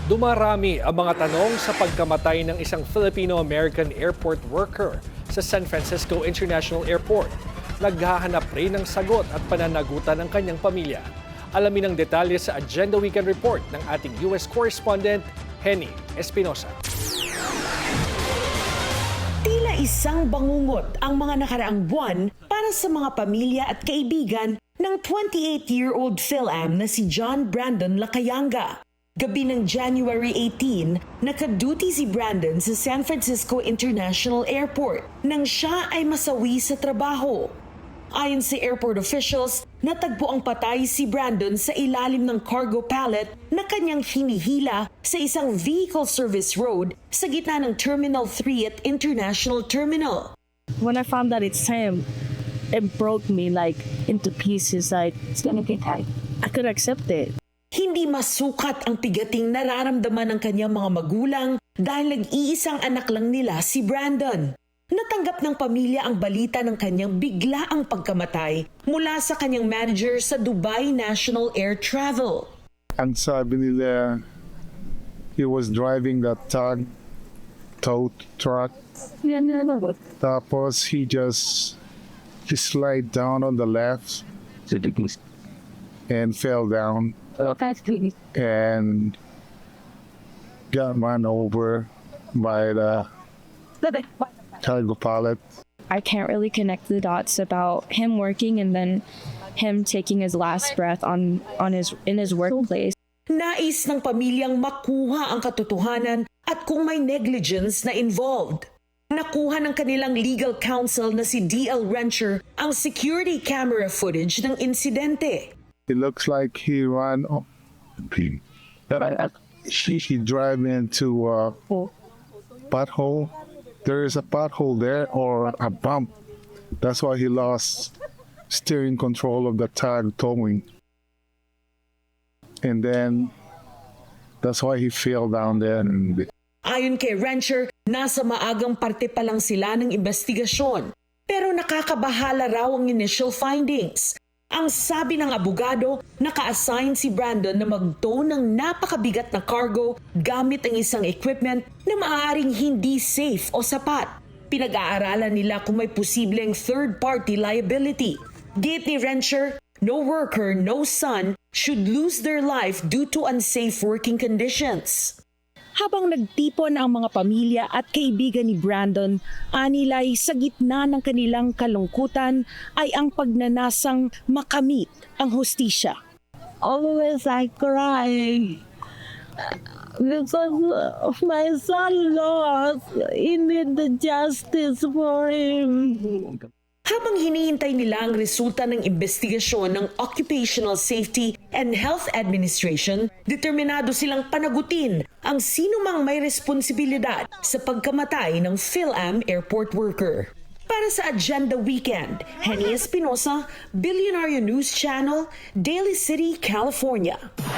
Dumarami ang mga tanong sa pagkamatay ng isang Filipino-American airport worker sa San Francisco International Airport. Naghahanap rin ng sagot at pananagutan ng kanyang pamilya. Alamin ang detalye sa Agenda Weekend Report ng ating US correspondent, Henny Espinosa. Tila isang bangungot ang mga nakaraang buwan para sa mga pamilya at kaibigan ng 28-year-old Phil-Am na si John Brandon Lacayanga. Gabi ng January 18, nakaduty si Brandon sa San Francisco International Airport nang siya ay masawi sa trabaho. Ayon sa airport officials, natagpo ang patay si Brandon sa ilalim ng cargo pallet na kanyang hinihila sa isang vehicle service road sa gitna ng Terminal 3 at International Terminal. When I found that it's him, it broke me like into pieces. Like, it's gonna get tight. I couldn't accept it. Hindi masukat ang pigating nararamdaman ng kanyang mga magulang dahil nag-iisang anak lang nila si Brandon. Natanggap ng pamilya ang balita ng kanyang biglaang pagkamatay mula sa kanyang manager sa Dubai National Air Travel. Ang sabi nila, he was driving that tow truck. Tapos he slid down on the left and fell down and got run over by the cargo pallet. I can't really connect the dots about him working and then him taking his last breath in his workplace. Nais ng pamilyang makuha ang katotohanan at kung may negligence na involved. Nakuha ng kanilang legal counsel na si D.L. Rencher ang security camera footage ng insidente. It looks like he ran. He drive into a pothole. There is a pothole there or a bump. That's why he lost steering control of the tug towing. And then that's why he fell down there. Ayon kay Rencher, nasa maagang parte pa lang sila ng investigasyon. Pero nakakabahala raw ang initial findings. Ang sabi ng abogado, naka-assign si Brandon na mag-tow ng napakabigat na cargo gamit ang isang equipment na maaaring hindi safe o sapat. Pinag-aaralan nila kung may posibleng third-party liability. Gate ni Rencher, no worker, no son should lose their life due to unsafe working conditions. Habang nagtipon ang mga pamilya at kaibigan ni Brandon, anilay sa gitna ng kanilang kalungkutan ay ang pagnanasang makamit ang hustisya. Always I cry because my son lost. He need the justice for him. Habang hinihintay nila ang resulta ng investigasyon ng Occupational Safety and Health Administration, determinado silang panagutin ang sinumang may responsibilidad sa pagkamatay ng Phil-Am airport worker. Para sa Agenda Weekend, Henny Espinosa, Billionaire News Channel, Daly City, California.